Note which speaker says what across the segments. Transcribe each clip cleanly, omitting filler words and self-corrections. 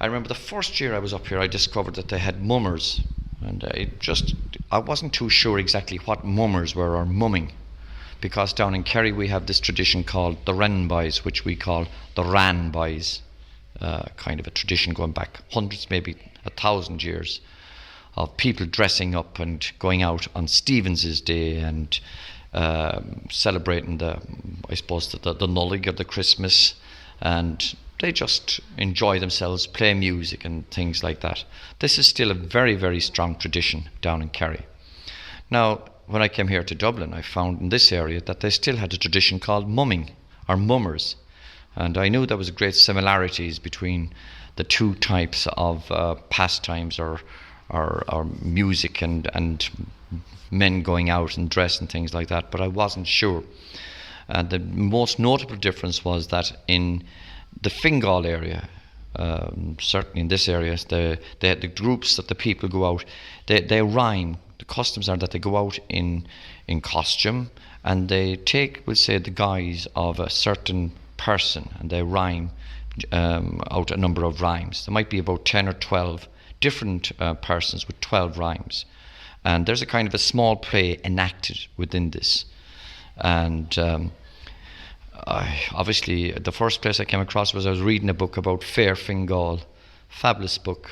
Speaker 1: I remember the first year I was up here, I discovered that they had mummers, and I wasn't too sure exactly what mummers were, or mumming, because down in Kerry we have this tradition called the Wren Boys, which we call the Ran Boys, kind of a tradition going back hundreds, maybe 1,000 years, of people dressing up and going out on Stephen's Day and celebrating the nullig of the Christmas, and they just enjoy themselves, play music and things like that. This is still a very, very strong tradition down in Kerry. Now, when I came here to Dublin, I found in this area that they still had a tradition called mumming, or mummers, and I knew there was great similarities between the two types of pastimes or music and men going out and dress and things like that, but I wasn't sure. And the most notable difference was that in the Fingal area, certainly in this area, the groups that the people go out, they rhyme. The customs are that they go out in costume, and they take, we'll say, the guise of a certain person, and they rhyme out a number of rhymes. There might be about 10 or 12 different persons with 12 rhymes, and there's a kind of a small play enacted within this. And obviously the first place I came across was I was reading a book about Fair Fingal, fabulous book.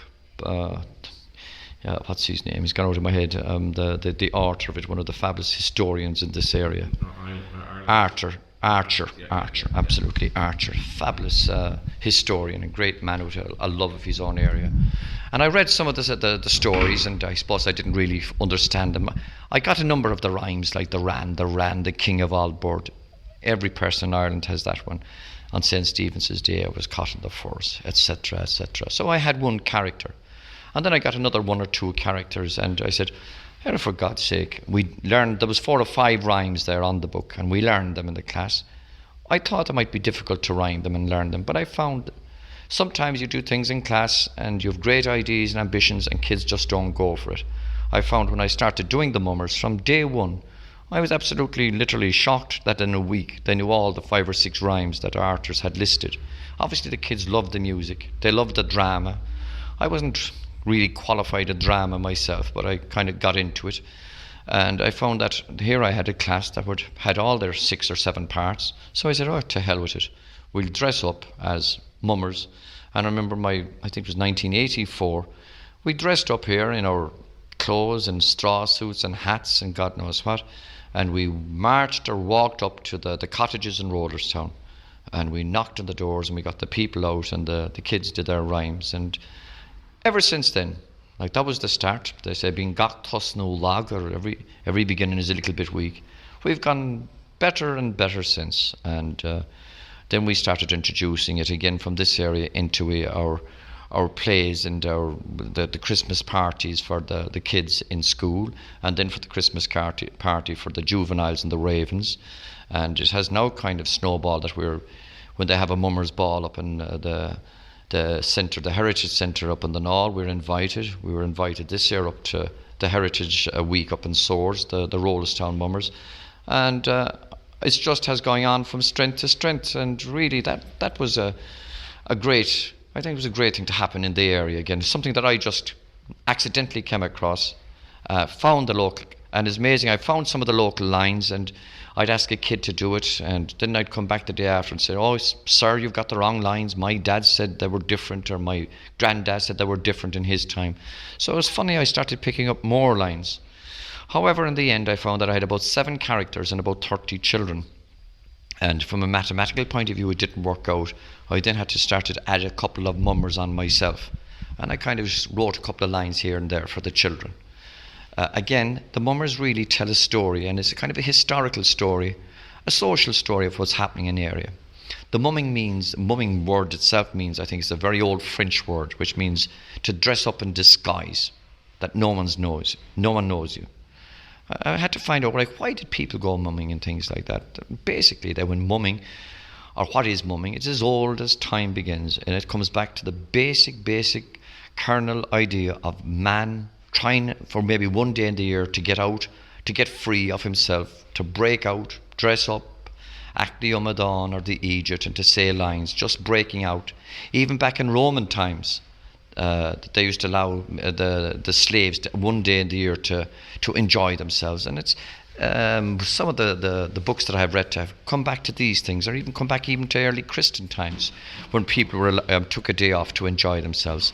Speaker 1: What's his name? He's gone out of my head. The author of it, one of the fabulous historians in this area. Archer, absolutely, Archer. Fabulous historian, a great man with a love of his own area. And I read some of the stories, and I suppose I didn't really understand them. I got a number of the rhymes, like the Ran, the king of all bird. Every person in Ireland has that one. On St. Stephen's Day, I was caught in the furs, etc., etc. So I had one character. And then I got another one or two characters, and I said, for God's sake, we learned, there was 4 or 5 rhymes there on the book, and we learned them in the class. I thought it might be difficult to rhyme them and learn them, but I found sometimes you do things in class and you have great ideas and ambitions and kids just don't go for it. I found when I started doing the mummers from day one, I was absolutely, literally shocked that in a week they knew all the 5 or 6 rhymes that artists had listed. Obviously the kids loved the music, they loved the drama. I wasn't really qualified in drama myself, but I kind of got into it, and I found that here I had a class that had all their 6 or 7 parts. So I said, to hell with it, we'll dress up as mummers. And I remember I think it was 1984, we dressed up here in our clothes and straw suits and hats and God knows what, and we marched or walked up to the cottages in Roderstown, and we knocked on the doors and we got the people out, and the kids did their rhymes. And ever since then, like, that was the start. They say being got thus no lag, or every beginning is a little bit weak. We've gone better and better since, and then we started introducing it again from this area into our plays and the Christmas parties for the kids in school, and then for the Christmas party for the juveniles and the ravens. And it has now kind of snowballed that when they have a mummers ball up in the centre, the Heritage Centre up in the Knoll, we were invited this year up to the Heritage Week up in Swords, the Rolestown Mummers, and it just has going on from strength to strength. And really that was I think it was a great thing to happen in the area again. Something that I just accidentally came across, found the local, and it's amazing, I found some of the local lines, and I'd ask a kid to do it, and then I'd come back the day after and say, sir, you've got the wrong lines. My dad said they were different, or my granddad said they were different in his time. So it was funny, I started picking up more lines. However, in the end, I found that I had about 7 characters and about 30 children. And from a mathematical point of view, it didn't work out. I then had to start to add a couple of mummers on myself. And I kind of just wrote a couple of lines here and there for the children. Again, the mummers really tell a story, and it's a kind of a historical story, a social story of what's happening in the area. The mumming word itself means, I think it's a very old French word, which means to dress up in disguise, that no one knows you. I had to find out, why did people go mumming and things like that? Basically, they went mumming, or what is mumming? It's as old as time begins, and it comes back to the basic kernel idea of man trying for maybe one day in the year to get out, to get free of himself, to break out, dress up, act the Umadon or the Egypt, and to say lines, just breaking out. Even back in Roman times, they used to allow the slaves one day in the year to enjoy themselves. And it's some of the books that I've read to have come back to these things, or even come back even to early Christian times, when people were took a day off to enjoy themselves.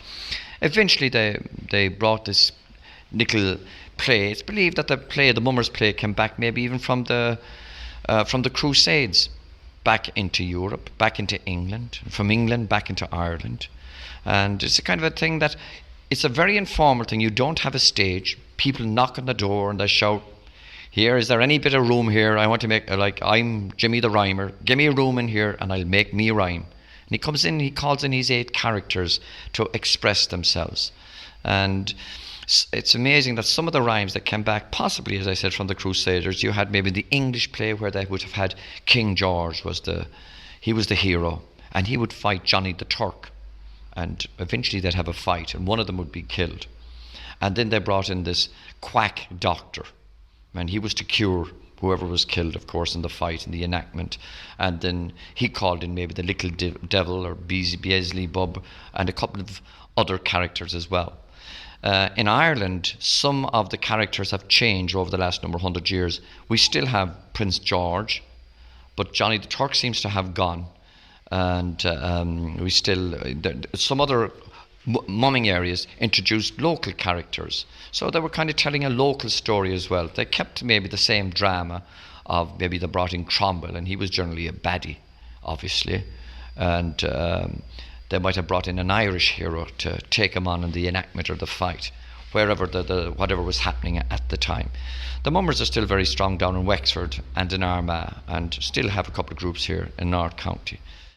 Speaker 1: Eventually they brought this nickel play. It's believed that the Mummers play, came back maybe even from the Crusades, back into Europe, back into England, from England back into Ireland. And it's a kind of a thing that, it's a very informal thing. You don't have a stage. People knock on the door and they shout, "Here, is there any bit of room here? I want to make, like, I'm Jimmy the Rhymer. Give me a room in here and I'll make me rhyme." And he comes in, he calls in his 8 characters to express themselves. And it's amazing that some of the rhymes that came back, possibly, as I said, from the Crusaders, you had maybe the English play where they would have had King George he was the hero, and he would fight Johnny the Turk. And eventually they'd have a fight, and one of them would be killed. And then they brought in this quack doctor, and he was to cure whoever was killed, of course, in the fight, in the enactment. And then he called in maybe the little devil, or Beelzebub, and a couple of other characters as well. In Ireland, some of the characters have changed over the last number of 100 years. We still have Prince George, but Johnny the Turk seems to have gone. And we still, some other mumming areas introduced local characters, so they were kind of telling a local story as well. They kept maybe the same drama of, maybe they brought in Cromwell, and he was generally a baddie, obviously, and they might have brought in an Irish hero to take him on in the enactment or the fight, wherever whatever was happening at the time. The Mummers are still very strong down in Wexford and in Armagh, and still have a couple of groups here in North County.